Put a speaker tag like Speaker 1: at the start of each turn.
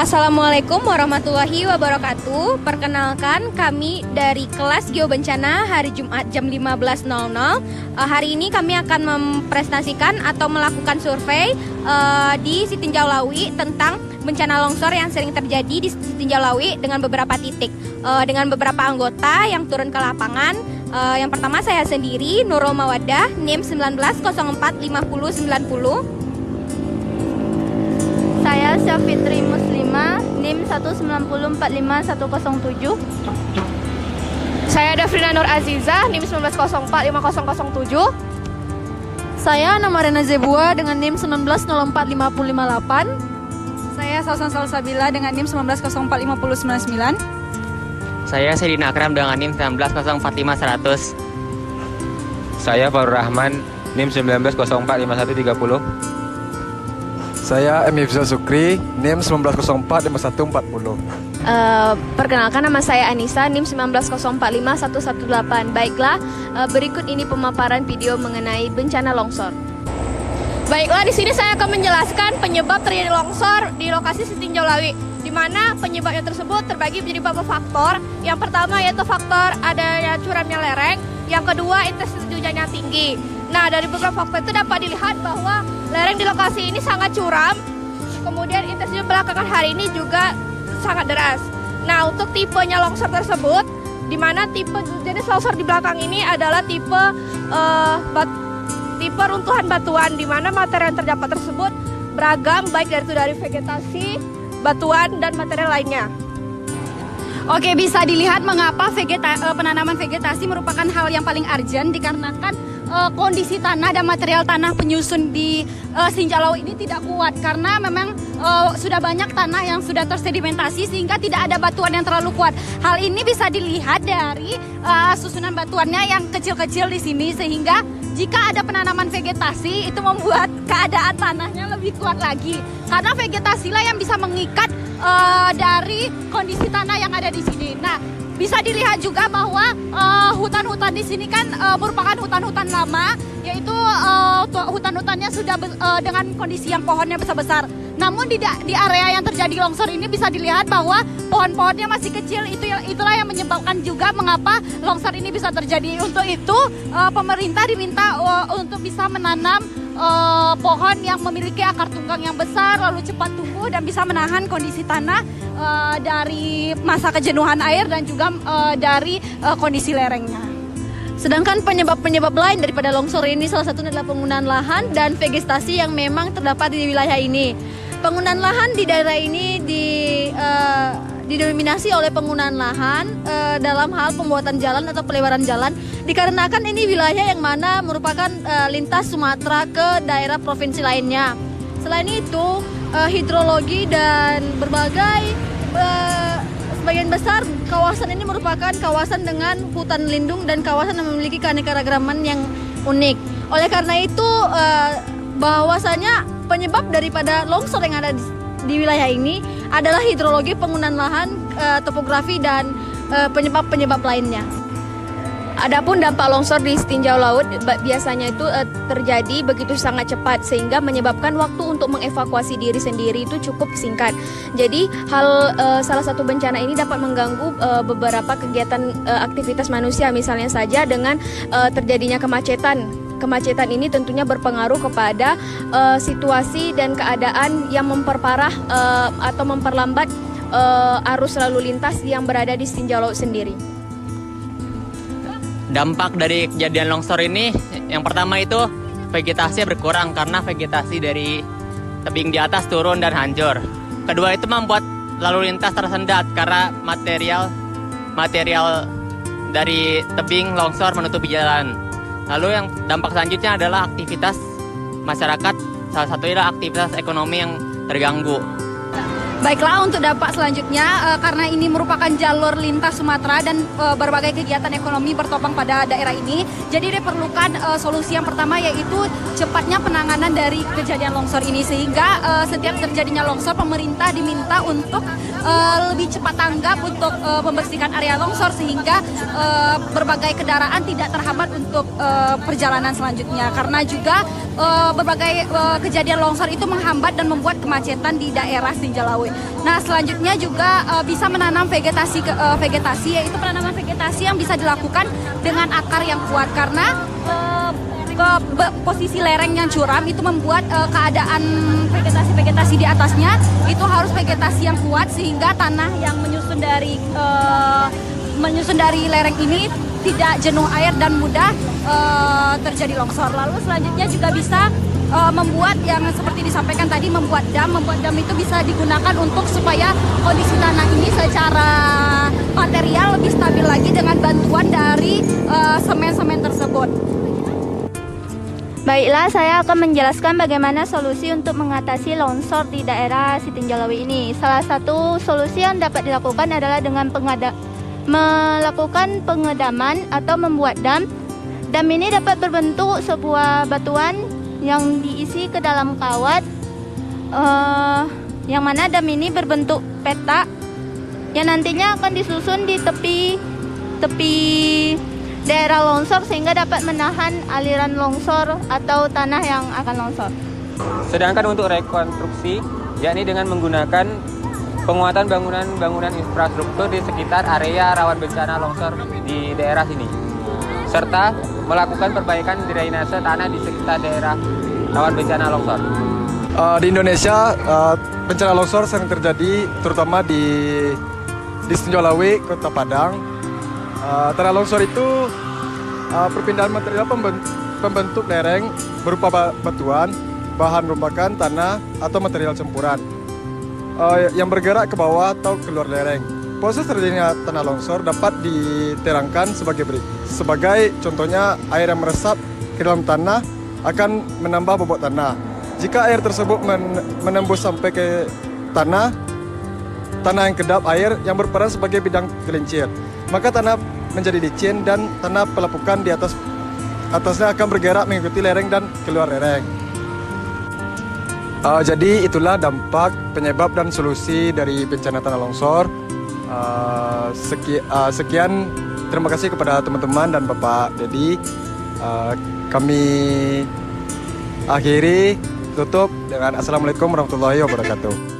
Speaker 1: Assalamualaikum warahmatullahi wabarakatuh. Perkenalkan, kami dari kelas Geobencana hari Jumat jam 15.00. Hari ini kami akan mempresentasikan atau melakukan survei di Sitinjau Lawi tentang bencana longsor yang sering terjadi di Sitinjau Lawi dengan beberapa titik, dengan beberapa anggota yang turun ke lapangan. Yang pertama saya sendiri, Nurul Mawadah, NIM 19045090.
Speaker 2: Saya Syafitri Muslimah, NIM 190451107.
Speaker 3: Saya Dafrina Nur Aziza, NIM 19045007.
Speaker 4: Saya Namarena Zebua dengan NIM 19045058.
Speaker 5: Saya Sausan Salsabila dengan NIM 19045099.
Speaker 6: Saya Sedina Akram dengan NIM 19045100.
Speaker 7: Saya Farur Rahman, NIM 19045130.
Speaker 8: Saya M. Ifzal Sukri, NIM 19045140.
Speaker 3: Perkenalkan, nama saya Anissa, NIM 19045118. Baiklah, berikut ini pemaparan video mengenai bencana longsor. Baiklah, di sini saya akan menjelaskan penyebab terjadi longsor di lokasi Sitinjau Lawi, di mana penyebabnya tersebut terbagi menjadi beberapa faktor. Yang pertama yaitu faktor adanya curamnya lereng, yang kedua intensitas hujan yang tinggi. Nah, dari beberapa faktor itu dapat dilihat bahwa lereng di lokasi ini sangat curam, kemudian intensitas belakangan hari ini juga sangat deras. Nah, untuk tipenya longsor tersebut, di mana tipe jenis longsor di belakang ini adalah tipe runtuhan batuan, di mana materi yang terdapat tersebut beragam, baik dari vegetasi, batuan, dan material lainnya.
Speaker 5: Oke, bisa dilihat mengapa penanaman vegetasi merupakan hal yang paling urgent dikarenakan kondisi tanah dan material tanah penyusun di Sitinjau Lawi ini tidak kuat karena memang sudah banyak tanah yang sudah tersedimentasi sehingga tidak ada batuan yang terlalu kuat. Hal ini bisa dilihat dari susunan batuannya yang kecil-kecil di sini, sehingga jika ada penanaman vegetasi itu membuat keadaan tanahnya lebih kuat lagi karena vegetasilah yang bisa mengikat dari kondisi tanah yang ada di sini. Nah, bisa dilihat juga bahwa hutan-hutan di sini kan merupakan hutan-hutan lama, yaitu hutan-hutannya sudah dengan kondisi yang pohonnya besar-besar. Namun di area yang terjadi longsor ini bisa dilihat bahwa pohon-pohonnya masih kecil. Itulah yang menyebabkan juga mengapa longsor ini bisa terjadi. Untuk itu pemerintah diminta untuk bisa menanam pohon yang memiliki akar tunggang yang besar, lalu cepat tumbuh dan bisa menahan kondisi tanah dari masa kejenuhan air dan juga dari kondisi lerengnya.
Speaker 4: Sedangkan penyebab-penyebab lain daripada longsor ini salah satunya adalah penggunaan lahan dan vegetasi yang memang terdapat di wilayah ini. Penggunaan lahan di daerah ini didominasi oleh penggunaan lahan dalam hal pembuatan jalan atau pelebaran jalan, dikarenakan ini wilayah yang mana merupakan lintas Sumatera ke daerah provinsi lainnya. Selain itu, hidrologi dan berbagai sebagian besar kawasan ini merupakan kawasan dengan hutan lindung dan kawasan yang memiliki keanekaragaman yang unik. Oleh karena itu, bahwasanya penyebab daripada longsor yang ada di wilayah ini adalah hidrologi, penggunaan lahan, topografi, dan penyebab-penyebab lainnya.
Speaker 3: Adapun dampak longsor di Sitinjau Laut biasanya itu terjadi begitu sangat cepat sehingga menyebabkan waktu untuk mengevakuasi diri sendiri itu cukup singkat. Jadi salah satu bencana ini dapat mengganggu beberapa kegiatan aktivitas manusia, misalnya saja dengan terjadinya kemacetan. Kemacetan ini tentunya berpengaruh kepada situasi dan keadaan yang memperparah atau memperlambat arus lalu lintas yang berada di Sitinjau Laut sendiri.
Speaker 6: Dampak dari kejadian longsor ini, yang pertama itu vegetasi berkurang karena vegetasi dari tebing di atas turun dan hancur. Kedua itu membuat lalu lintas tersendat karena material dari tebing longsor menutupi jalan. Lalu yang dampak selanjutnya adalah aktivitas masyarakat, salah satunya adalah aktivitas ekonomi yang terganggu.
Speaker 5: Baiklah, untuk dampak selanjutnya, karena ini merupakan jalur lintas Sumatera dan berbagai kegiatan ekonomi bertopang pada daerah ini, jadi diperlukan solusi yang pertama yaitu cepatnya penanganan dari kejadian longsor ini, sehingga setiap terjadinya longsor pemerintah diminta untuk lebih cepat tanggap untuk membersihkan area longsor sehingga berbagai kendaraan tidak terhambat untuk perjalanan selanjutnya, karena juga berbagai kejadian longsor itu menghambat dan membuat kemacetan di daerah Sitinjau Lawi. Nah, selanjutnya juga bisa menanam vegetasi yaitu penanaman vegetasi yang bisa dilakukan dengan akar yang kuat karena posisi lereng yang curam itu membuat keadaan vegetasi di atasnya itu harus vegetasi yang kuat sehingga tanah yang menyusun dari lereng ini tidak jenuh air dan mudah terjadi longsor. Lalu selanjutnya juga bisa membuat yang seperti disampaikan tadi, membuat dam itu bisa digunakan untuk supaya kondisi tanah ini secara material lebih stabil lagi dengan bantuan dari semen-semen tersebut.
Speaker 2: Baiklah, saya akan menjelaskan bagaimana solusi untuk mengatasi longsor di daerah Sitinjolawi ini. Salah satu solusi yang dapat dilakukan adalah dengan melakukan pengedaman atau membuat dam. Dam ini dapat berbentuk sebuah batuan yang diisi ke dalam kawat, yang mana dam ini berbentuk petak yang nantinya akan disusun di tepi daerah longsor sehingga dapat menahan aliran longsor atau tanah yang akan longsor.
Speaker 7: Sedangkan untuk rekonstruksi, yakni dengan menggunakan penguatan bangunan infrastruktur di sekitar area rawan bencana longsor di daerah sini, serta melakukan perbaikan drainase tanah di sekitar daerah rawan bencana longsor.
Speaker 8: Di Indonesia, bencana longsor sering terjadi terutama di Sitinjolawi, Kota Padang. Tanah longsor itu perpindahan material pembentuk lereng berupa batuan, bahan merupakan tanah atau material campuran yang bergerak ke bawah atau keluar lereng. Proses terjadinya tanah longsor dapat diterangkan sebagai contohnya air yang meresap ke dalam tanah akan menambah bobot tanah. Jika air tersebut menembus sampai ke tanah yang kedap air yang berperan sebagai bidang gelincir, maka tanah menjadi licin dan tanah pelapukan di atasnya akan bergerak mengikuti lereng dan keluar lereng. Jadi itulah dampak, penyebab dan solusi dari bencana tanah longsor. Sekian, terima kasih kepada teman-teman dan Bapak Dedi. Kami akhiri tutup dengan Assalamualaikum warahmatullahi wabarakatuh.